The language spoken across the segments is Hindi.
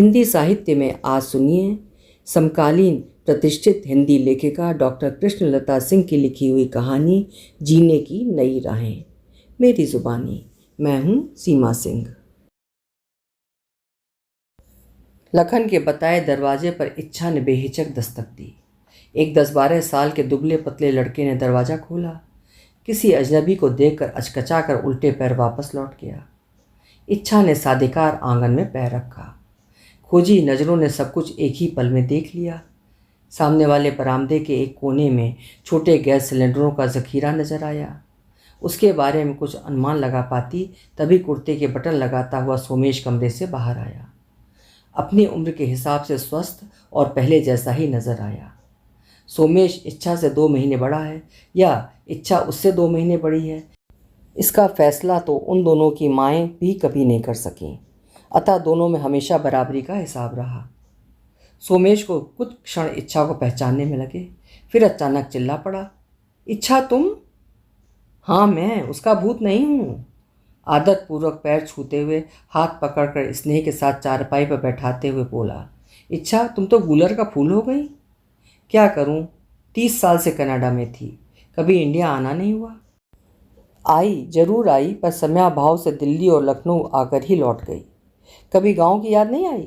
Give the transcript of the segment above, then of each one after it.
हिंदी साहित्य में आज सुनिए समकालीन प्रतिष्ठित हिंदी लेखिका डॉक्टर कृष्णलता सिंह की लिखी हुई कहानी जीने की नई राहें। मेरी जुबानी, मैं हूँ सीमा सिंह। लखन के बताए दरवाजे पर इच्छा ने बेहिचक दस्तक दी। एक 10-12 साल के दुबले पतले लड़के ने दरवाज़ा खोला। किसी अजनबी को देखकर अचकचा कर उल्टे पैर वापस लौट गया। इच्छा ने सादेकार आंगन में पैर रखा। खोजी नज़रों ने सब कुछ एक ही पल में देख लिया। सामने वाले बरामदे के एक कोने में छोटे गैस सिलेंडरों का ज़ख़ीरा नज़र आया। उसके बारे में कुछ अनुमान लगा पाती तभी कुर्ते के बटन लगाता हुआ सोमेश कमरे से बाहर आया। अपनी उम्र के हिसाब से स्वस्थ और पहले जैसा ही नज़र आया। सोमेश इच्छा से 2 महीने बड़ा है या इच्छा उससे 2 महीने बड़ी है, इसका फैसला तो उन दोनों की माएँ भी कभी नहीं कर सकीं। अतः दोनों में हमेशा बराबरी का हिसाब रहा। सोमेश को कुछ क्षण इच्छा को पहचानने में लगे, फिर अचानक चिल्ला पड़ा, इच्छा तुम? हाँ, मैं उसका भूत नहीं हूँ। आदत पूर्वक पैर छूते हुए हाथ पकड़कर स्नेह के साथ चारपाई पर बैठाते हुए बोला, इच्छा तुम तो गुलर का फूल हो गई। क्या करूँ, 30 साल से कनाडा में थी, कभी इंडिया आना नहीं हुआ। आई जरूर आई, पर समयाभाव से दिल्ली और लखनऊ आकर ही लौट गई। कभी गांव की याद नहीं आई?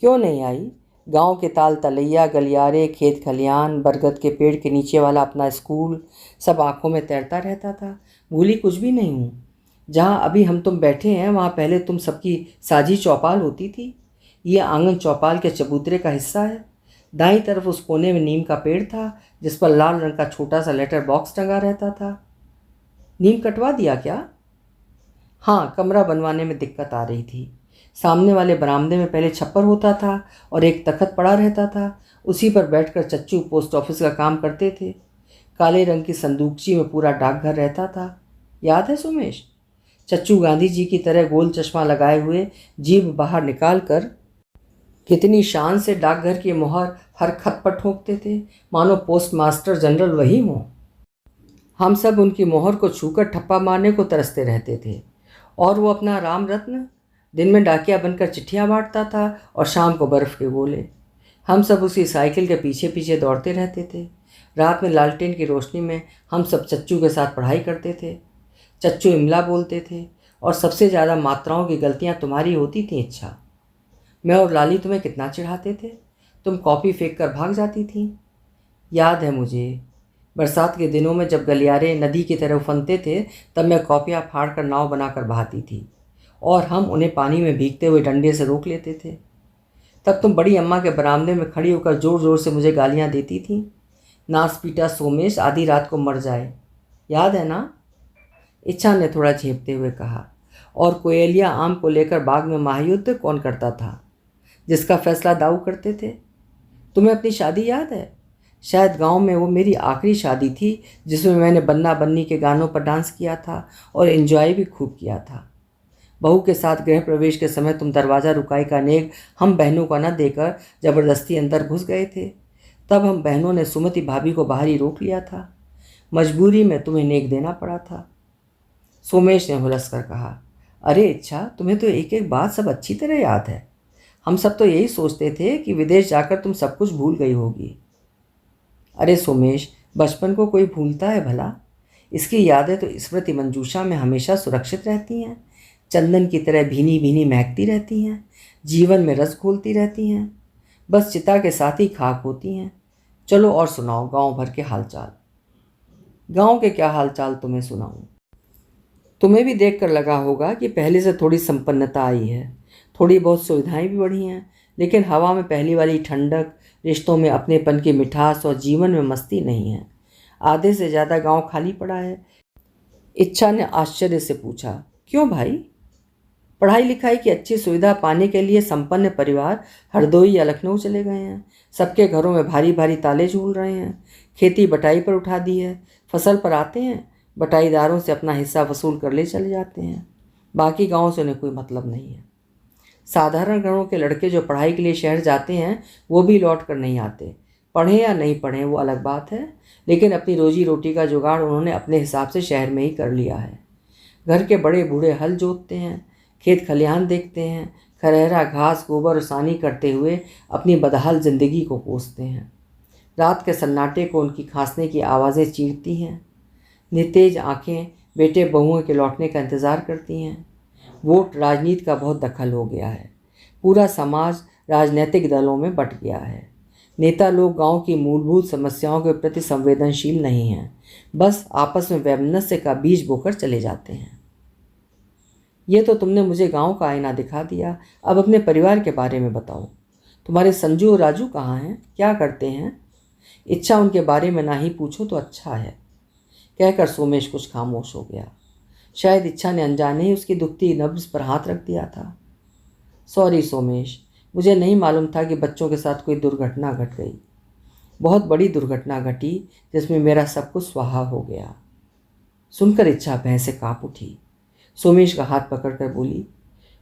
क्यों नहीं आई? गांव के ताल तलैया, गलियारे, खेत खलियान, बरगद के पेड़ के नीचे वाला अपना स्कूल, सब आंखों में तैरता रहता था। भूली कुछ भी नहीं हूँ। जहाँ अभी हम तुम बैठे हैं वहाँ पहले तुम सबकी साझी चौपाल होती थी। ये आंगन चौपाल के चबूतरे का हिस्सा है। दाईं तरफ उस कोने में नीम का पेड़ था जिस पर लाल रंग का छोटा सा लेटर बॉक्स टंगा रहता था। नीम कटवा दिया क्या? हाँ, कमरा बनवाने में दिक्कत आ रही थी। सामने वाले बरामदे में पहले छप्पर होता था और एक तख्त पड़ा रहता था। उसी पर बैठकर चच्चू पोस्ट ऑफिस का काम करते थे। काले रंग की संदूकची में पूरा डाकघर रहता था। याद है सोमेश? चच्चू गांधी जी की तरह गोल चश्मा लगाए हुए जीभ बाहर निकाल कर कितनी शान से डाकघर की मोहर हर खत पर ठोकते थे, मानो पोस्ट मास्टर जनरल वही हों। हम सब उनकी मोहर को छूकर ठप्पा मारने को तरसते रहते थे। और वो अपना राम रत्न दिन में डाकिया बनकर चिट्ठियाँ बांटता था और शाम को बर्फ़ के गोले। हम सब उसकी साइकिल के पीछे पीछे दौड़ते रहते थे। रात में लालटेन की रोशनी में हम सब चच्चू के साथ पढ़ाई करते थे। चच्चू इमला बोलते थे और सबसे ज़्यादा मात्राओं की गलतियाँ तुम्हारी होती थी इच्छा। मैं और लाली तुम्हें कितना चिढ़ाते थे। तुम कॉपी फेंक कर भाग जाती थी। याद है मुझे, बरसात के दिनों में जब गलियारे नदी की तरह उफनते थे तब मैं कॉपियाँ फाड़ कर नाव बनाकर बहाती थी और हम उन्हें पानी में भीगते हुए डंडे से रोक लेते थे। तब तुम बड़ी अम्मा के बरामदे में खड़ी होकर ज़ोर ज़ोर से मुझे गालियाँ देती थी, नास पीटा सोमेश आधी रात को मर जाए। याद है ना? इच्छा ने थोड़ा झेपते हुए कहा। और कोयलिया आम को लेकर बाग में महायुद्ध कौन करता था, जिसका फैसला दाऊ करते थे? तुम्हें अपनी शादी याद है? शायद गांव में वो मेरी आखिरी शादी थी जिसमें मैंने बन्ना बन्नी के गानों पर डांस किया था और एंजॉय भी खूब किया था। बहू के साथ गृह प्रवेश के समय तुम दरवाज़ा रुकाई का नेक हम बहनों को न देकर ज़बरदस्ती अंदर घुस गए थे। तब हम बहनों ने सुमति भाभी को बाहर ही रोक लिया था। मजबूरी में तुम्हें नेक देना पड़ा था। सोमेश ने हुलस कर कहा, अरे इच्छा, तुम्हें तो एक एक बात सब अच्छी तरह याद है। हम सब तो यही सोचते थे कि विदेश जाकर तुम सब कुछ भूल गई होगी। अरे सोमेश, बचपन को कोई भूलता है भला? इसकी यादें तो स्मृति मंजूषा में हमेशा सुरक्षित रहती हैं, चंदन की तरह भीनी भीनी महकती रहती हैं, जीवन में रस घोलती रहती हैं। बस चिता के साथ ही खाक होती हैं। चलो और सुनाओ गांव भर के हालचाल। गांव के क्या हालचाल तुम्हें सुनाऊं? तुम्हें भी देखकर लगा होगा कि पहले से थोड़ी संपन्नता आई है, थोड़ी बहुत सुविधाएं भी बढ़ी हैं, लेकिन हवा में पहली वाली ठंडक, रिश्तों में अपनेपन की मिठास और जीवन में मस्ती नहीं है। आधे से ज़्यादा गांव खाली पड़ा है। इच्छा ने आश्चर्य से पूछा, क्यों भाई? पढ़ाई लिखाई की अच्छी सुविधा पाने के लिए संपन्न परिवार हरदोई या लखनऊ चले गए हैं। सबके घरों में भारी भारी ताले झूल रहे हैं। खेती बटाई पर उठा दी है। फसल पर आते हैं, बटाईदारों से अपना हिस्सा वसूल कर ले चले जाते हैं। बाकी गाँव से उन्हें कोई मतलब नहीं है। साधारण घरों के लड़के जो पढ़ाई के लिए शहर जाते हैं वो भी लौट कर नहीं आते। पढ़ें या नहीं पढ़ें वो अलग बात है, लेकिन अपनी रोजी रोटी का जुगाड़ उन्होंने अपने हिसाब से शहर में ही कर लिया है। घर के बड़े बूढ़े हल जोतते हैं, खेत खलिहान देखते हैं, खरहरा घास गोबर और सानी करते हुए अपनी बदहाल जिंदगी को कोसते हैं। रात के सन्नाटे को उनकी खांसने की आवाज़ें चीरती हैं। नितेज आंखें बेटे बहुओं के लौटने का इंतज़ार करती हैं। वोट राजनीति का बहुत दखल हो गया है। पूरा समाज राजनीतिक दलों में बंट गया है। नेता लोग गांव की मूलभूत समस्याओं के प्रति संवेदनशील नहीं हैं, बस आपस में वैमनस्य का बीज बोकर चले जाते हैं। ये तो तुमने मुझे गांव का आईना दिखा दिया, अब अपने परिवार के बारे में बताओ। तुम्हारे संजू और राजू कहाँ हैं, क्या करते हैं? इच्छा उनके बारे में ना ही पूछो तो अच्छा है, कहकर सोमेश कुछ खामोश हो गया। शायद इच्छा ने अनजाने ही उसकी दुखती नब्ज पर हाथ रख दिया था। सॉरी सोमेश, मुझे नहीं मालूम था कि बच्चों के साथ कोई दुर्घटना घट गई। बहुत बड़ी दुर्घटना घटी जिसमें मेरा सब कुछ स्वाहा हो गया। सुनकर इच्छा भय से काँप उठी। सोमेश का हाथ पकड़कर बोली,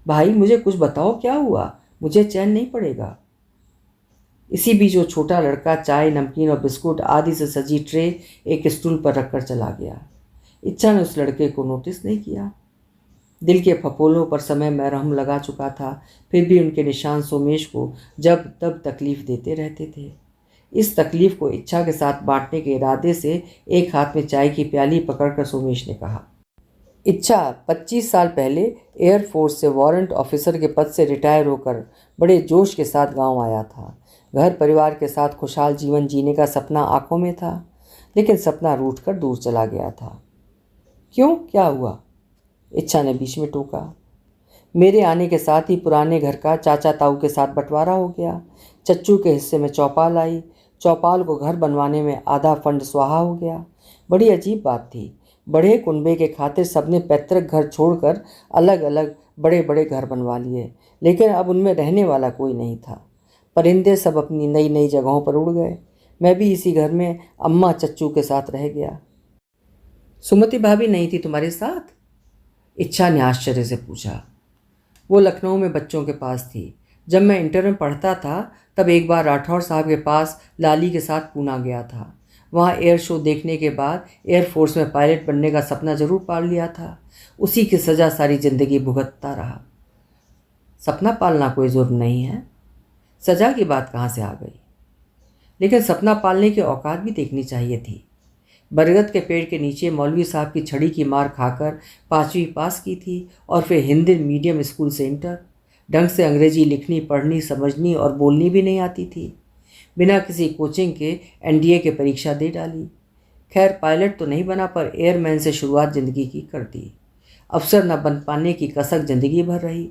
भाई मुझे कुछ बताओ, क्या हुआ? मुझे चैन नहीं पड़ेगा। इसी बीच वो छोटा लड़का चाय, नमकीन और बिस्कुट आदि से सजी ट्रे एक स्टूल पर रखकर चला गया। इच्छा ने उस लड़के को नोटिस नहीं किया। दिल के फफोलों पर समय मरहम लगा चुका था, फिर भी उनके निशान सोमेश को जब तब तकलीफ देते रहते थे। इस तकलीफ को इच्छा के साथ बांटने के इरादे से एक हाथ में चाय की प्याली पकड़कर सोमेश ने कहा, इच्छा 25 साल पहले एयरफोर्स से वारंट ऑफिसर के पद से रिटायर होकर बड़े जोश के साथ गांव आया था। घर परिवार के साथ खुशहाल जीवन जीने का सपना आंखों में था, लेकिन सपना रूठकर दूर चला गया था। क्यों, क्या हुआ? इच्छा ने बीच में टोका। मेरे आने के साथ ही पुराने घर का चाचा ताऊ के साथ बंटवारा हो गया। चच्चू के हिस्से में चौपाल आई। चौपाल को घर बनवाने में आधा फंड स्वाहा हो गया। बड़ी अजीब बात थी। बड़े कुनबे के खातिर सबने पैतृक घर छोड़कर अलग अलग बड़े बड़े घर बनवा लिए, लेकिन अब उनमें रहने वाला कोई नहीं था। परिंदे सब अपनी नई नई जगहों पर उड़ गए। मैं भी इसी घर में अम्मा चच्चू के साथ रह गया। सुमति भाभी नहीं थी तुम्हारे साथ? इच्छा ने आश्चर्य से पूछा। वो लखनऊ में बच्चों के पास थी। जब मैं इंटर में पढ़ता था तब एक बार राठौर साहब के पास लाली के साथ पूना गया था। वहाँ एयर शो देखने के बाद एयरफोर्स में पायलट बनने का सपना जरूर पाल लिया था। उसी की सज़ा सारी ज़िंदगी भुगतता रहा। सपना पालना कोई जुर्म नहीं है। सज़ा की बात कहाँ से आ गई? लेकिन सपना पालने की औकात भी देखनी चाहिए थी। बरगद के पेड़ के नीचे मौलवी साहब की छड़ी की मार खाकर 5वीं पास की थी और फिर हिंदी मीडियम स्कूल से इंटर। ढंग से अंग्रेजी लिखनी, पढ़नी, समझनी और बोलनी भी नहीं आती थी। बिना किसी कोचिंग के एनडीए की परीक्षा दे डाली। खैर पायलट तो नहीं बना, पर एयरमैन से शुरुआत ज़िंदगी की कर दी। अफसर न बन पाने की कसक ज़िंदगी भर रही।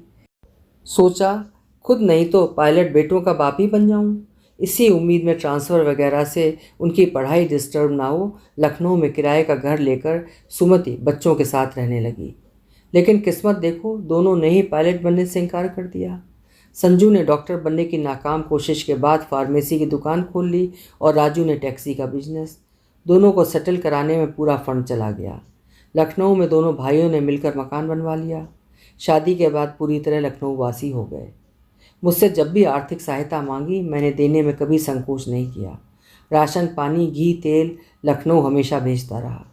सोचा खुद नहीं तो पायलट बेटों का बाप ही बन जाऊं। इसी उम्मीद में ट्रांसफ़र वगैरह से उनकी पढ़ाई डिस्टर्ब ना हो, लखनऊ में किराए का घर लेकर सुमति बच्चों के साथ रहने लगी। लेकिन किस्मत देखो, दोनों ने ही पायलट बनने से इनकार कर दिया। संजू ने डॉक्टर बनने की नाकाम कोशिश के बाद फार्मेसी की दुकान खोल ली और राजू ने टैक्सी का बिजनेस। दोनों को सेटल कराने में पूरा फंड चला गया। लखनऊ में दोनों भाइयों ने मिलकर मकान बनवा लिया। शादी के बाद पूरी तरह लखनऊ वासी हो गए। मुझसे जब भी आर्थिक सहायता मांगी मैंने देने में कभी संकोच नहीं किया। राशन पानी, घी, तेल लखनऊ हमेशा भेजता रहा।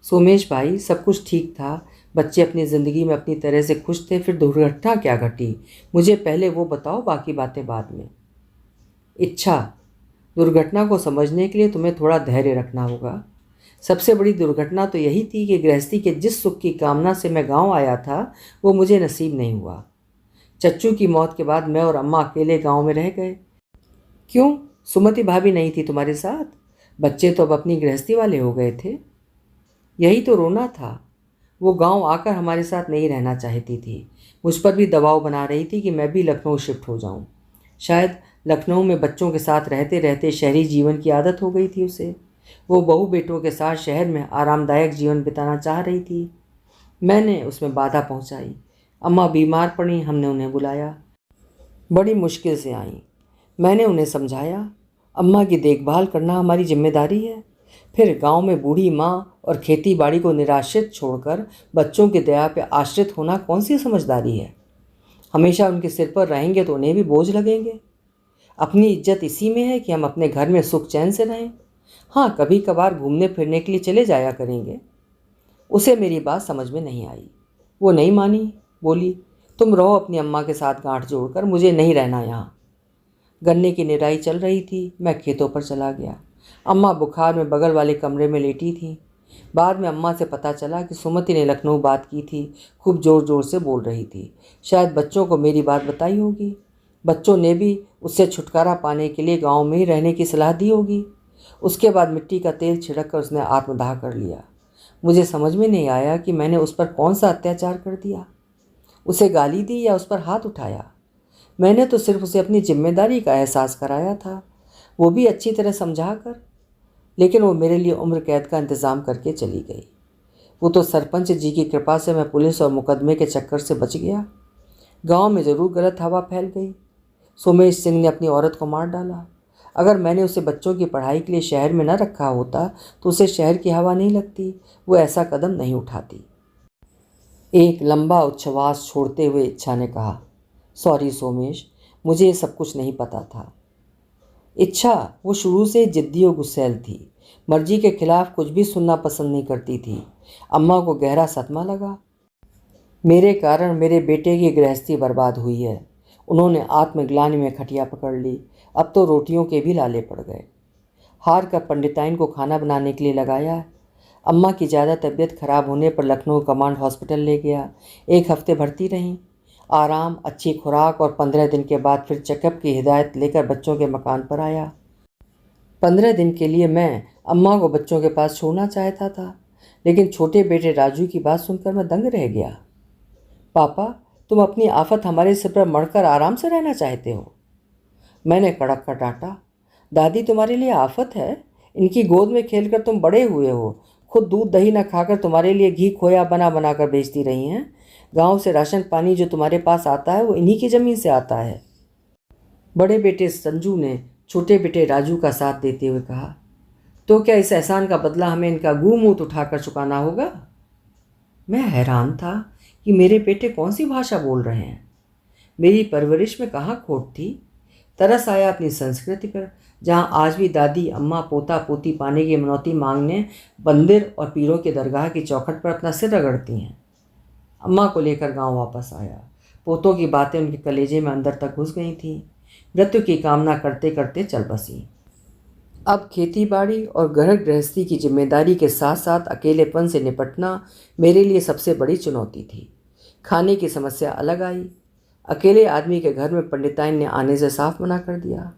सोमेश भाई, सब कुछ ठीक था। बच्चे अपनी ज़िंदगी में अपनी तरह से खुश थे। फिर दुर्घटना क्या घटी, मुझे पहले वो बताओ, बाकी बातें बाद में। इच्छा, दुर्घटना को समझने के लिए तुम्हें थोड़ा धैर्य रखना होगा। सबसे बड़ी दुर्घटना तो यही थी कि गृहस्थी के जिस सुख की कामना से मैं गांव आया था वो मुझे नसीब नहीं हुआ। चच्चू की मौत के बाद मैं और अम्मा अकेले गांव में रह गए। क्यों, सुमति भाभी नहीं थी तुम्हारे साथ? बच्चे तो अब अपनी गृहस्थी वाले हो गए थे। यही तो रोना था। वो गांव आकर हमारे साथ नहीं रहना चाहती थी। मुझ पर भी दबाव बना रही थी कि मैं भी लखनऊ शिफ्ट हो जाऊं। शायद लखनऊ में बच्चों के साथ रहते रहते शहरी जीवन की आदत हो गई थी उसे। वो बहू बेटों के साथ शहर में आरामदायक जीवन बिताना चाह रही थी। मैंने उसमें बाधा पहुंचाई। अम्मा बीमार पड़ी, हमने उन्हें बुलाया। बड़ी मुश्किल से आई। मैंने उन्हें समझाया अम्मा की देखभाल करना हमारी जिम्मेदारी है। फिर गांव में बूढ़ी माँ और खेती बाड़ी को निराश्रित छोड़कर बच्चों की दया पे आश्रित होना कौन सी समझदारी है? हमेशा उनके सिर पर रहेंगे तो उन्हें भी बोझ लगेंगे। अपनी इज्जत इसी में है कि हम अपने घर में सुख चैन से रहें। हाँ, कभी कभार घूमने फिरने के लिए चले जाया करेंगे। उसे मेरी बात समझ में नहीं आई। वो नहीं मानी, बोली तुम रहो अपनी अम्मा के साथ गांठ जोड़कर, मुझे नहीं रहना यहाँ। गन्ने की निराई चल रही थी, मैं खेतों पर चला गया। अम्मा बुखार में बगल वाले कमरे में लेटी थी। बाद में अम्मा से पता चला कि सुमति ने लखनऊ बात की थी, खूब ज़ोर ज़ोर से बोल रही थी। शायद बच्चों को मेरी बात बताई होगी। बच्चों ने भी उससे छुटकारा पाने के लिए गांव में ही रहने की सलाह दी होगी। उसके बाद मिट्टी का तेल छिड़क कर उसने आत्मदाह कर लिया। मुझे समझ में नहीं आया कि मैंने उस पर कौन सा अत्याचार कर दिया। उसे गाली दी या उस पर हाथ उठाया। मैंने तो सिर्फ उसे अपनी जिम्मेदारी का एहसास कराया था, वो भी अच्छी तरह समझा कर। लेकिन वो मेरे लिए उम्र कैद का इंतज़ाम करके चली गई। वो तो सरपंच जी की कृपा से मैं पुलिस और मुकदमे के चक्कर से बच गया। गांव में ज़रूर गलत हवा फैल गई। सोमेश सिंह ने अपनी औरत को मार डाला। अगर मैंने उसे बच्चों की पढ़ाई के लिए शहर में न रखा होता तो उसे शहर की हवा नहीं लगती, वो ऐसा कदम नहीं उठाती। एक लंबा उच्छ्वास छोड़ते हुए इच्छा ने कहा, सॉरी सोमेश, मुझे ये सब कुछ नहीं पता था। इच्छा वो शुरू से जिद्दी और गुस्सैल थी। मर्जी के खिलाफ कुछ भी सुनना पसंद नहीं करती थी। अम्मा को गहरा सदमा लगा। मेरे कारण मेरे बेटे की गृहस्थी बर्बाद हुई है। उन्होंने आत्मग्लानि में खटिया पकड़ ली। अब तो रोटियों के भी लाले पड़ गए। हार कर पंडिताइन को खाना बनाने के लिए लगाया। अम्मा की ज़्यादा तबीयत खराब होने पर लखनऊ कमांड हॉस्पिटल ले गया। 1 हफ्ते भर्ती रहीं। आराम, अच्छी खुराक और 15 दिन के बाद फिर चेकअप की हिदायत लेकर बच्चों के मकान पर आया। 15 दिन के लिए मैं अम्मा को बच्चों के पास छोड़ना चाहता था, लेकिन छोटे बेटे राजू की बात सुनकर मैं दंग रह गया। पापा, तुम अपनी आफत हमारे सिर पर मढ़कर आराम से रहना चाहते हो? मैंने कड़क कर डांटा। दादी तुम्हारे लिए आफत है? इनकी गोद में खेलकर तुम बड़े हुए हो। खुद दूध दही न खाकर तुम्हारे लिए घी खोया बना बना कर बेचती रही हैं। गांव से राशन पानी जो तुम्हारे पास आता है वो इन्हीं की ज़मीन से आता है। बड़े बेटे संजू ने छोटे बेटे राजू का साथ देते हुए कहा, तो क्या इस एहसान का बदला हमें इनका गूमूत उठाकर चुकाना होगा? मैं हैरान था कि मेरे बेटे कौन सी भाषा बोल रहे हैं। मेरी परवरिश में कहाँ खोट थी। तरस आया अपनी संस्कृति पर, जहाँ आज भी दादी अम्मा पोता पोती पाने की मनौती मांगने मंदिर और पीरों के दरगाह की चौखट पर अपना सिर रगड़ती हैं। अम्मा को लेकर गांव वापस आया। पोतों की बातें उनके कलेजे में अंदर तक घुस गई थीं। मृत्यु की कामना करते करते चल बसी। अब खेती बाड़ी और घर गृहस्थी की जिम्मेदारी के साथ साथ अकेलेपन से निपटना मेरे लिए सबसे बड़ी चुनौती थी। खाने की समस्या अलग आई। अकेले आदमी के घर में पंडिताइन ने आने से साफ मना कर दिया।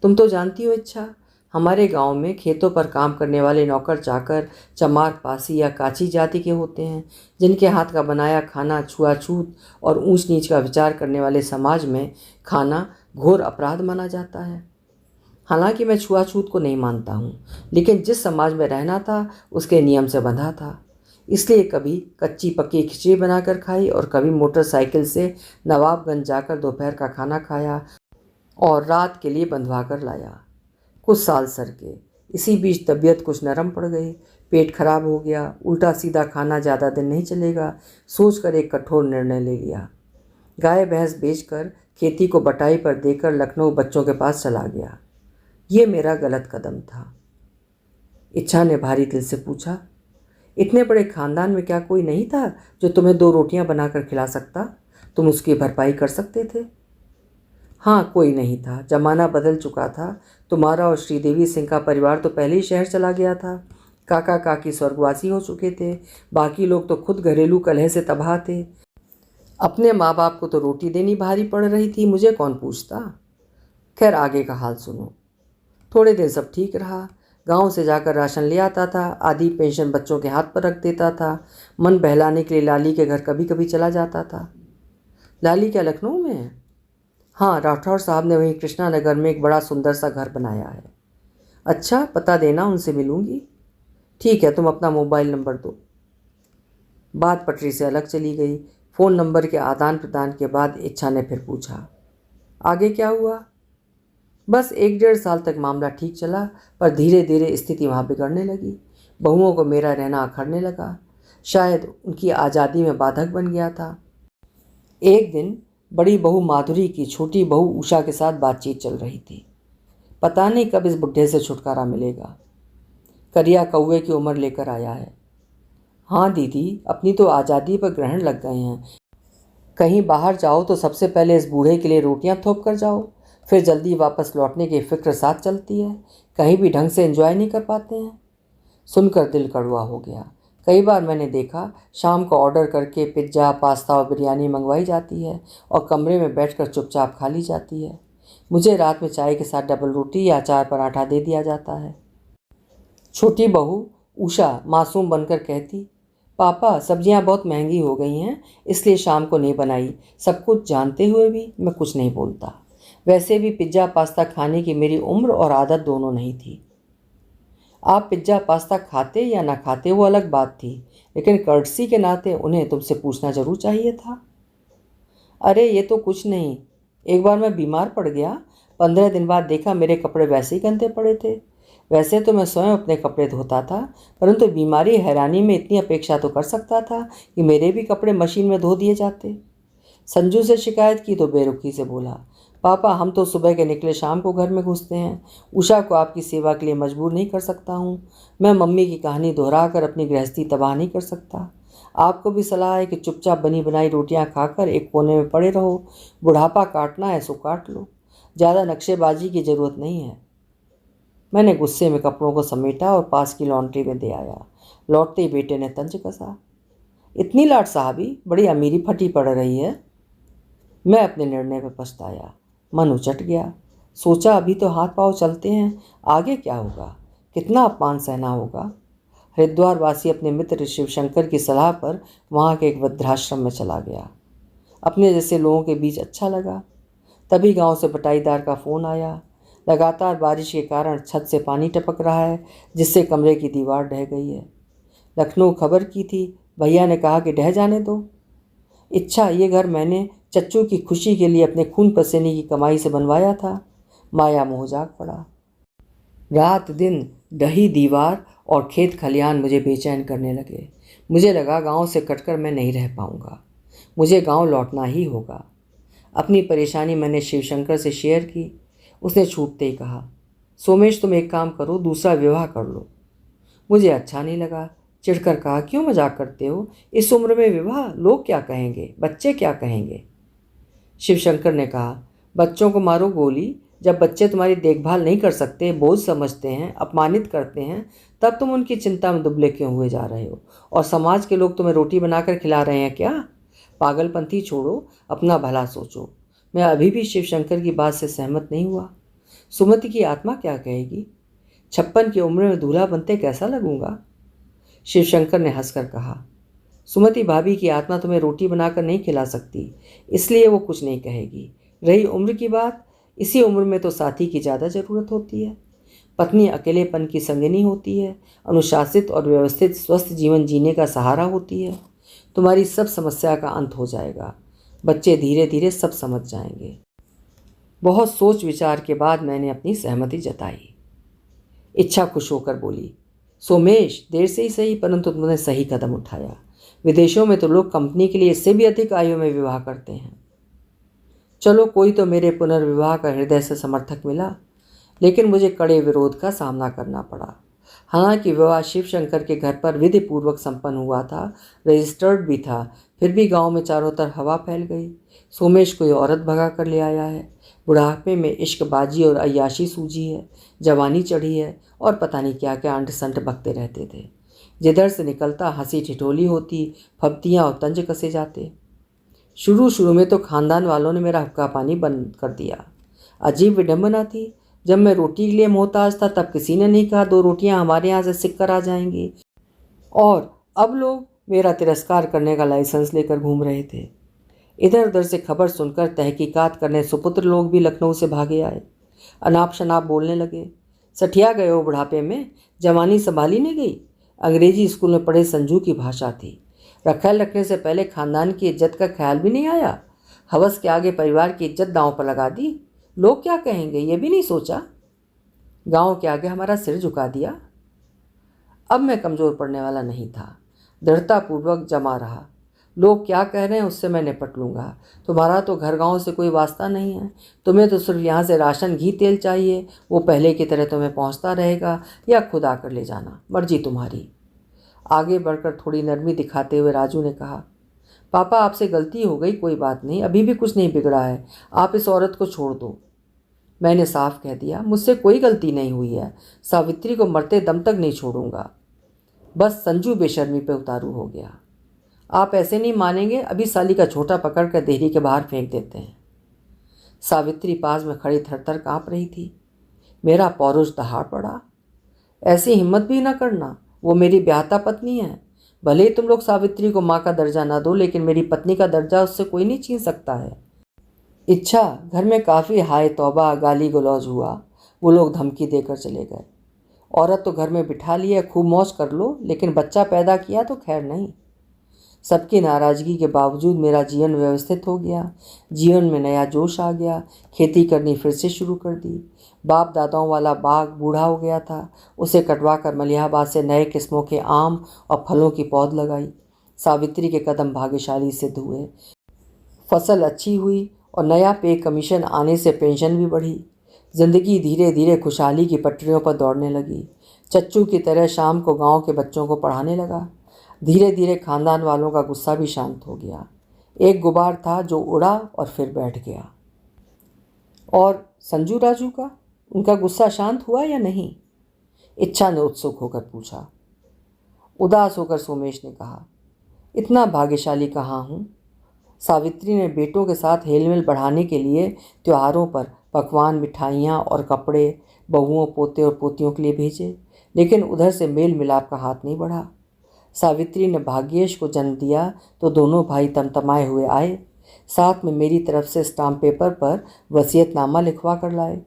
तुम तो जानती हो इच्छा, हमारे गांव में खेतों पर काम करने वाले नौकर चाकर चमार पासी या काची जाति के होते हैं, जिनके हाथ का बनाया खाना छुआछूत और ऊंच नीच का विचार करने वाले समाज में खाना घोर अपराध माना जाता है। हालांकि मैं छुआछूत को नहीं मानता हूँ, लेकिन जिस समाज में रहना था उसके नियम से बंधा था। इसलिए कभी कच्ची पक्की खिचड़ी बनाकर खाई और कभी मोटरसाइकिल से नवाबगंज जाकर दोपहर का खाना खाया और रात के लिए बंधवा कर लाया। कुछ साल सर के। इसी बीच तबीयत कुछ नरम पड़ गई। पेट खराब हो गया। उल्टा सीधा खाना ज़्यादा दिन नहीं चलेगा, सोचकर एक कठोर निर्णय ले लिया। गाय भैंस बेचकर खेती को बटाई पर देकर लखनऊ बच्चों के पास चला गया। ये मेरा गलत कदम था। इच्छा ने भारी दिल से पूछा, इतने बड़े खानदान में क्या कोई नहीं था जो तुम्हें 2 रोटियां बनाकर खिला सकता? तुम उसकी भरपाई कर सकते थे। हाँ, कोई नहीं था। जमाना बदल चुका था। तुम्हारा और श्रीदेवी सिंह का परिवार तो पहले ही शहर चला गया था। काका काकी स्वर्गवासी हो चुके थे। बाकी लोग तो खुद घरेलू कलह से तबाह थे। अपने माँ बाप को तो रोटी देनी भारी पड़ रही थी, मुझे कौन पूछता। खैर, आगे का हाल सुनो। थोड़े दिन सब ठीक रहा। गांव से जाकर राशन ले आता था। आधी पेंशन बच्चों के हाथ पर रख देता था। मन बहलाने के लिए लाली के घर कभी कभी चला जाता था। लाली क्या लखनऊ में है? हाँ, राठौर साहब ने वहीं कृष्णा नगर में एक बड़ा सुंदर सा घर बनाया है। अच्छा, पता देना, उनसे मिलूंगी। ठीक है, तुम अपना मोबाइल नंबर दो। बात पटरी से अलग चली गई। फ़ोन नंबर के आदान प्रदान के बाद इच्छा ने फिर पूछा, आगे क्या हुआ? बस 1-1.5 साल तक मामला ठीक चला, पर धीरे धीरे स्थिति वहाँ बिगड़ने लगी। बहुओं को मेरा रहना अखरने लगा। शायद उनकी आज़ादी में बाधक बन गया था। एक दिन बड़ी बहू माधुरी की छोटी बहू उषा के साथ बातचीत चल रही थी। पता नहीं कब इस बुढ़े से छुटकारा मिलेगा। करिया कौवे की उम्र लेकर आया है। हाँ दीदी, अपनी तो आज़ादी पर ग्रहण लग गए हैं। कहीं बाहर जाओ तो सबसे पहले इस बूढ़े के लिए रोटियां थोप कर जाओ, फिर जल्दी वापस लौटने की फिक्र साथ चलती है। कहीं भी ढंग से एंजॉय नहीं कर पाते हैं। सुनकर दिल कड़वा हो गया। कई बार मैंने देखा शाम को ऑर्डर करके पिज्ज़ा, पास्ता और बिरयानी मंगवाई जाती है और कमरे में बैठकर चुपचाप खा ली जाती है। मुझे रात में चाय के साथ डबल रोटी या अचार पराठा दे दिया जाता है। छोटी बहू उषा मासूम बनकर कहती, पापा सब्जियां बहुत महंगी हो गई हैं, इसलिए शाम को नहीं बनाई। सब कुछ जानते हुए भी मैं कुछ नहीं बोलता। वैसे भी पिज्ज़ा पास्ता खाने की मेरी उम्र और आदत दोनों नहीं थी। आप पिज्ज़ा पास्ता खाते या ना खाते वो अलग बात थी, लेकिन कर्टसी के नाते उन्हें तुमसे पूछना जरूर चाहिए था। अरे ये तो कुछ नहीं, एक बार मैं बीमार पड़ गया, 15 दिन बाद देखा मेरे कपड़े वैसे ही गंदे पड़े थे। वैसे तो मैं स्वयं अपने कपड़े धोता था, परंतु बीमारी हैरानी में इतनी अपेक्षा तो कर सकता था कि मेरे भी कपड़े मशीन में धो दिए जाते। संजू से शिकायत की तो बेरुखी से बोला, पापा हम तो सुबह के निकले शाम को घर में घुसते हैं। उषा को आपकी सेवा के लिए मजबूर नहीं कर सकता हूँ। मैं मम्मी की कहानी दोहरा कर अपनी गृहस्थी तबाह नहीं कर सकता। आपको भी सलाह है कि चुपचाप बनी बनाई रोटियां खाकर एक कोने में पड़े रहो। बुढ़ापा काटना है सो काट लो, ज़्यादा नक्शेबाजी की ज़रूरत नहीं है। मैंने गुस्से में कपड़ों को समेटा और पास की लॉन्ड्री में दे आया। लौटते ही बेटे ने तंज कसा, इतनी लाट साहबी, बड़ी अमीरी फटी पड़ रही है। मैं अपने निर्णय पर पछताया। मन उचट गया। सोचा अभी तो हाथ पांव चलते हैं, आगे क्या होगा, कितना अपमान सहना होगा। हरिद्वार वासी अपने मित्र शिवशंकर की सलाह पर वहाँ के एक वृद्धाश्रम में चला गया। अपने जैसे लोगों के बीच अच्छा लगा। तभी गांव से बटाईदार का फ़ोन आया। लगातार बारिश के कारण छत से पानी टपक रहा है, जिससे कमरे की दीवार ढह गई है। लखनऊ खबर की थी, भैया ने कहा कि ढह जाने दो। इच्छा ये घर मैंने चच्चू की खुशी के लिए अपने खून पसीने की कमाई से बनवाया था। माया मोह जाग पड़ा। रात दिन ढही दीवार और खेत खलियान मुझे बेचैन करने लगे। मुझे लगा गांव से कटकर मैं नहीं रह पाऊंगा, मुझे गांव लौटना ही होगा। अपनी परेशानी मैंने शिवशंकर से शेयर की। उसने छूटते ही कहा, सोमेश तुम एक काम करो, दूसरा विवाह कर लो। मुझे अच्छा नहीं लगा। चिढ़कर कहा, क्यों मजाक करते हो, इस उम्र में विवाह, लोग क्या कहेंगे, बच्चे क्या कहेंगे। शिवशंकर ने कहा, बच्चों को मारो गोली। जब बच्चे तुम्हारी देखभाल नहीं कर सकते, बोझ समझते हैं, अपमानित करते हैं, तब तुम उनकी चिंता में दुबले क्यों हुए जा रहे हो। और समाज के लोग तुम्हें रोटी बनाकर खिला रहे हैं क्या। पागलपंथी छोड़ो, अपना भला सोचो। मैं अभी भी शिवशंकर की बात से सहमत नहीं हुआ। सुमति की आत्मा क्या कहेगी। 56 की उम्र में दूल्हा बनते कैसा लगूंगा। शिवशंकर ने हंसकर कहा, सुमति भाभी की आत्मा तुम्हें रोटी बनाकर नहीं खिला सकती, इसलिए वो कुछ नहीं कहेगी। रही उम्र की बात, इसी उम्र में तो साथी की ज़्यादा ज़रूरत होती है। पत्नी अकेलेपन की संगिनी होती है, अनुशासित और व्यवस्थित स्वस्थ जीवन जीने का सहारा होती है। तुम्हारी सब समस्या का अंत हो जाएगा। बच्चे धीरे धीरे सब समझ जाएंगे। बहुत सोच विचार के बाद मैंने अपनी सहमति जताई। इच्छा खुश होकर बोली, सोमेश देर से ही सही, परंतु तुमने सही कदम उठाया। विदेशों में तो लोग कंपनी के लिए इससे भी अधिक आयु में विवाह करते हैं। चलो, कोई तो मेरे पुनर्विवाह का हृदय से समर्थक मिला, लेकिन मुझे कड़े विरोध का सामना करना पड़ा। हालांकि विवाह शिवशंकर के घर पर विधि पूर्वक संपन्न हुआ था, रजिस्टर्ड भी था, फिर भी गांव में चारों तरफ हवा फैल गई। सोमेश कोई औरत भगा कर ले आया है। बुढ़ापे में इश्कबाजी और अय्याशी सूझी है, जवानी चढ़ी है, और पता नहीं क्या क्या अंट संट बकते रहते थे। जिधर से निकलता हंसी ठिठोली होती, फब्तियाँ और तंज कसे जाते। शुरू शुरू में तो खानदान वालों ने मेरा हुक्का पानी बंद कर दिया। अजीब विडंबना थी, जब मैं रोटी के लिए मोहताज था तब किसी ने नहीं कहा 2 रोटियां हमारे यहाँ से सिक कर आ जाएंगी, और अब लोग मेरा तिरस्कार करने का लाइसेंस लेकर घूम रहे थे। इधर उधर से खबर सुनकर तहकीकात करने सुपुत्र लोग भी लखनऊ से भागे आए। अनाप शनाप बोलने लगे, सठिया गए हो बुढ़ापे में, जवानी संभाली नहीं गई। अंग्रेजी स्कूल में पढ़े संजू की भाषा थी। रखेल रखने से पहले खानदान की इज्जत का ख्याल भी नहीं आया। हवस के आगे परिवार की इज्जत दांव पर लगा दी। लोग क्या कहेंगे ये भी नहीं सोचा। गांव के आगे हमारा सिर झुका दिया। अब मैं कमज़ोर पड़ने वाला नहीं था। दृढ़तापूर्वक जमा रहा। लोग क्या कह रहे हैं उससे मैं निपट लूँगा। तुम्हारा तो घर गांव से कोई वास्ता नहीं है। तुम्हें तो सिर्फ यहाँ से राशन घी तेल चाहिए, वो पहले की तरह तुम्हें पहुँचता रहेगा, या खुद आकर ले जाना, मर्जी तुम्हारी। आगे बढ़कर थोड़ी नरमी दिखाते हुए राजू ने कहा, पापा आपसे गलती हो गई, कोई बात नहीं, अभी भी कुछ नहीं बिगड़ा है, आप इस औरत को छोड़ दो। मैंने साफ कह दिया, मुझसे कोई गलती नहीं हुई है, सावित्री को मरते दम तक नहीं छोड़ूंगा। बस संजू बेशर्मी पे उतारू हो गया। आप ऐसे नहीं मानेंगे, अभी साली का छोटा पकड़ कर देहरी के बाहर फेंक देते हैं। सावित्री पास में खड़ी थरथर काँप रही थी। मेरा पौरुष दहाड़ पड़ा। ऐसी हिम्मत भी ना करना, वो मेरी ब्याहता पत्नी है। भले ही तुम लोग सावित्री को माँ का दर्जा ना दो, लेकिन मेरी पत्नी का दर्जा उससे कोई नहीं छीन सकता है। इच्छा, घर में काफ़ी हाय तौबा गाली गलौज हुआ। वो लोग धमकी देकर चले गए। औरत तो घर में बिठा ली है, खूब मौज कर लो, लेकिन बच्चा पैदा किया तो खैर नहीं। सबकी नाराज़गी के बावजूद मेरा जीवन व्यवस्थित हो गया। जीवन में नया जोश आ गया। खेती करनी फिर से शुरू कर दी। बाप दादाओं वाला बाग बूढ़ा हो गया था, उसे कटवा कर मलिहाबाद से नए किस्मों के आम और फलों की पौध लगाई। सावित्री के कदम भाग्यशाली सिद्ध हुए। फसल अच्छी हुई और नया पे कमीशन आने से पेंशन भी बढ़ी। जिंदगी धीरे धीरे खुशहाली की पटरियों पर दौड़ने लगी। चच्चू की तरह शाम को गांव के बच्चों को पढ़ाने लगा। धीरे धीरे खानदान वालों का गुस्सा भी शांत हो गया। एक गुबार था जो उड़ा और फिर बैठ गया। और संजू राजू का, उनका गुस्सा शांत हुआ या नहीं? इच्छा ने उत्सुक होकर पूछा। उदास होकर सोमेश ने कहा, इतना भाग्यशाली कहाँ हूँ। सावित्री ने बेटों के साथ हेलमेल बढ़ाने के लिए त्योहारों पर पकवान, मिठाइयाँ और कपड़े बहुओं, पोते और पोतियों के लिए भेजे, लेकिन उधर से मेल मिलाप का हाथ नहीं बढ़ा। सावित्री ने भाग्येश को जन्म दिया तो दोनों भाई तमतमाए हुए आए। साथ में मेरी तरफ से स्टाम्प पेपर पर वसीयतनामा लिखवा कर लाए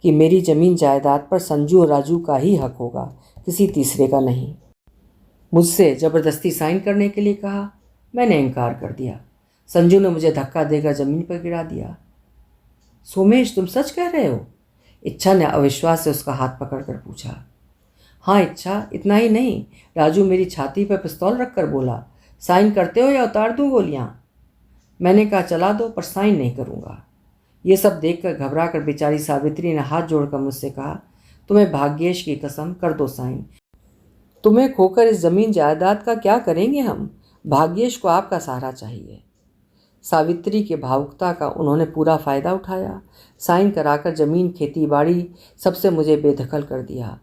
कि मेरी ज़मीन जायदाद पर संजू और राजू का ही हक होगा, किसी तीसरे का नहीं। मुझसे ज़बरदस्ती साइन करने के लिए कहा। मैंने इनकार कर दिया। संजू ने मुझे धक्का देकर ज़मीन पर गिरा दिया। सोमेश, तुम सच कह रहे हो? इच्छा ने अविश्वास से उसका हाथ पकड़कर पूछा। हाँ इच्छा, इतना ही नहीं, राजू मेरी छाती पर पिस्तौल रखकर बोला, साइन करते हो या उतार दूँ गोलियाँ? मैंने कहा चला दो, पर साइन नहीं करूँगा। ये सब देखकर घबरा कर बेचारी सावित्री ने हाथ जोड़कर मुझसे कहा, तुम्हें भाग्येश की कसम, कर दो साइन। तुम्हें खोकर इस ज़मीन जायदाद का क्या करेंगे हम? भाग्येश को आपका सहारा चाहिए। सावित्री के भावुकता का उन्होंने पूरा फ़ायदा उठाया। साइन कराकर ज़मीन, खेती बाड़ी सबसे मुझे बेदखल कर दिया।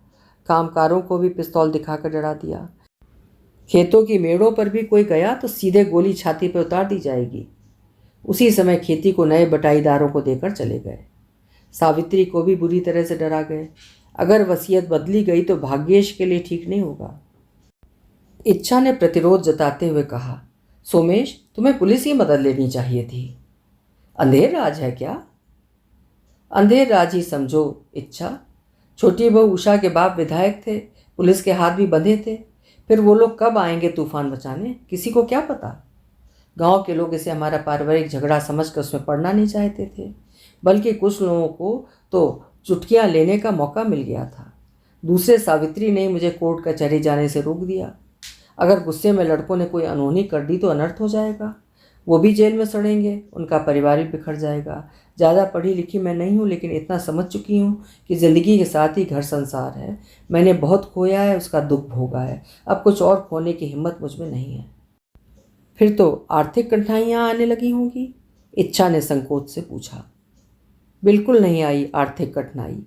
कामकारों को भी पिस्तौल दिखाकर डरा दिया। खेतों की मेड़ों पर भी कोई गया तो सीधे गोली छाती पर उतार दी जाएगी। उसी समय खेती को नए बटाईदारों को देकर चले गए। सावित्री को भी बुरी तरह से डरा गए। अगर वसीयत बदली गई तो भाग्येश के लिए ठीक नहीं होगा। इच्छा ने प्रतिरोध जताते हुए कहा, सोमेश, तुम्हें पुलिस की मदद लेनी चाहिए थी। अंधेर राज है क्या? अंधेर राज ही समझो इच्छा। छोटी बहू उषा के बाप विधायक थे, पुलिस के हाथ भी बंधे थे। फिर वो लोग कब आएंगे तूफान बचाने, किसी को क्या पता। गांव के लोग इसे हमारा पारिवारिक झगड़ा समझकर उसमें पड़ना नहीं चाहते थे, बल्कि कुछ लोगों को तो चुटकियां लेने का मौका मिल गया था। दूसरे सावित्री ने मुझे कोर्ट कचहरी जाने से रोक दिया। अगर गुस्से में लड़कों ने कोई अनहोनी कर दी तो अनर्थ हो जाएगा। वो भी जेल में सड़ेंगे, उनका परिवार भी बिखर जाएगा। ज़्यादा पढ़ी लिखी मैं नहीं हूँ, लेकिन इतना समझ चुकी हूँ कि ज़िंदगी के साथ ही घर संसार है। मैंने बहुत खोया है, उसका दुख भोगा है। अब कुछ और खोने की हिम्मत मुझ में नहीं है। फिर तो आर्थिक कठिनाइयाँ आने लगी होंगी? इच्छा ने संकोच से पूछा। बिल्कुल नहीं आई आर्थिक कठिनाई।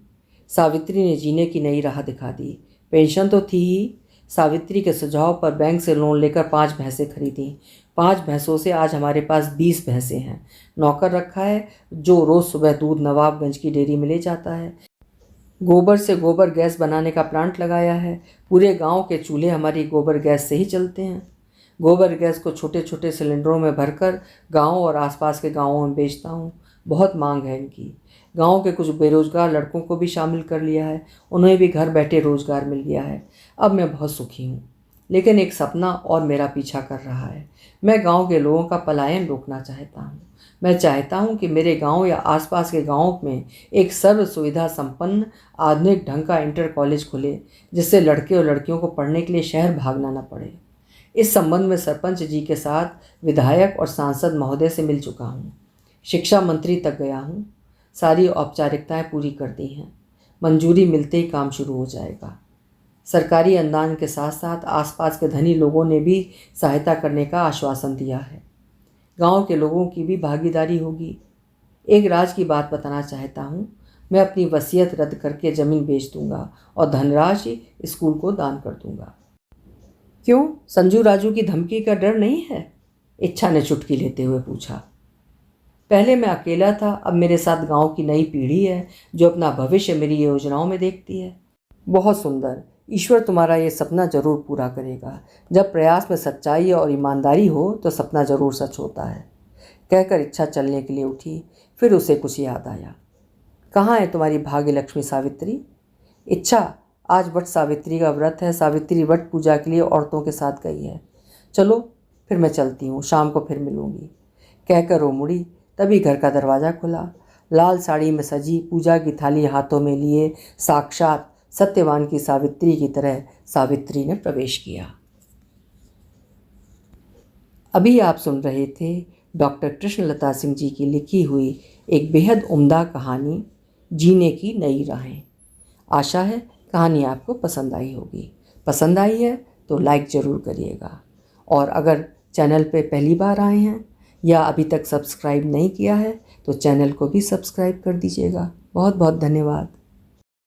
सावित्री ने जीने की नई राह दिखा दी। पेंशन तो थी ही। सावित्री के सुझाव पर बैंक से लोन लेकर 5 भैंसें खरीदी। 5 भैंसों से आज हमारे पास 20 भैंसें हैं। नौकर रखा है जो रोज़ सुबह दूध नवाबगंज की डेयरी में ले जाता है। गोबर से गोबर गैस बनाने का प्लांट लगाया है। पूरे गांव के चूल्हे हमारी गोबर गैस से ही चलते हैं। गोबर गैस को छोटे छोटे सिलेंडरों में भरकर गांव और आसपास के गांवों में बेचता हूँ। बहुत मांग है इनकी। गांव के कुछ बेरोजगार लड़कों को भी शामिल कर लिया है, उन्हें भी घर बैठे रोजगार मिल गया है। अब मैं बहुत सुखी हूँ, लेकिन एक सपना और मेरा पीछा कर रहा है। मैं गांव के लोगों का पलायन रोकना चाहता हूँ। मैं चाहता हूँ कि मेरे गांव या आसपास के गांव में एक सर्व सुविधा संपन्न आधुनिक ढंग का इंटर कॉलेज खुले, जिससे लड़के और लड़कियों को पढ़ने के लिए शहर भागना न पड़े। इस संबंध में सरपंच जी के साथ विधायक और सांसद महोदय से मिल चुका हूँ। शिक्षा मंत्री तक गया हूँ। सारी औपचारिकताएं पूरी कर दी हैं। मंजूरी मिलते ही काम शुरू हो जाएगा। सरकारी अनुदान के साथ साथ आसपास के धनी लोगों ने भी सहायता करने का आश्वासन दिया है। गांव के लोगों की भी भागीदारी होगी। एक राज की बात बताना चाहता हूँ, मैं अपनी वसीयत रद्द करके ज़मीन बेच दूंगा और धनराशि स्कूल को दान कर दूंगा। क्यों, संजू राजू की धमकी का डर नहीं है? इच्छा ने चुटकी लेते हुए पूछा। पहले मैं अकेला था, अब मेरे साथ गांव की नई पीढ़ी है जो अपना भविष्य मेरी योजनाओं में देखती है। बहुत सुंदर। ईश्वर तुम्हारा ये सपना जरूर पूरा करेगा। जब प्रयास में सच्चाई और ईमानदारी हो तो सपना जरूर सच होता है। कहकर इच्छा चलने के लिए उठी। फिर उसे कुछ याद आया। कहाँ है तुम्हारी भाग्य लक्ष्मी सावित्री? इच्छा, आज वट सावित्री का व्रत है। सावित्री वट पूजा के लिए औरतों के साथ गई है। चलो फिर मैं चलती हूँ, शाम को फिर मिलूंगी। कहकर वो मुड़ी। तभी घर का दरवाज़ा खुला। लाल साड़ी में सजी, पूजा की थाली हाथों में लिए, साक्षात सत्यवान की सावित्री की तरह सावित्री ने प्रवेश किया। अभी आप सुन रहे थे डॉक्टर कृष्णलता सिंह जी की लिखी हुई एक बेहद उम्दा कहानी, जीने की नई राहें। आशा है कहानी आपको पसंद आई होगी। पसंद आई है तो लाइक ज़रूर करिएगा, और अगर चैनल पे पहली बार आए हैं या अभी तक सब्सक्राइब नहीं किया है तो चैनल को भी सब्सक्राइब कर दीजिएगा। बहुत बहुत धन्यवाद।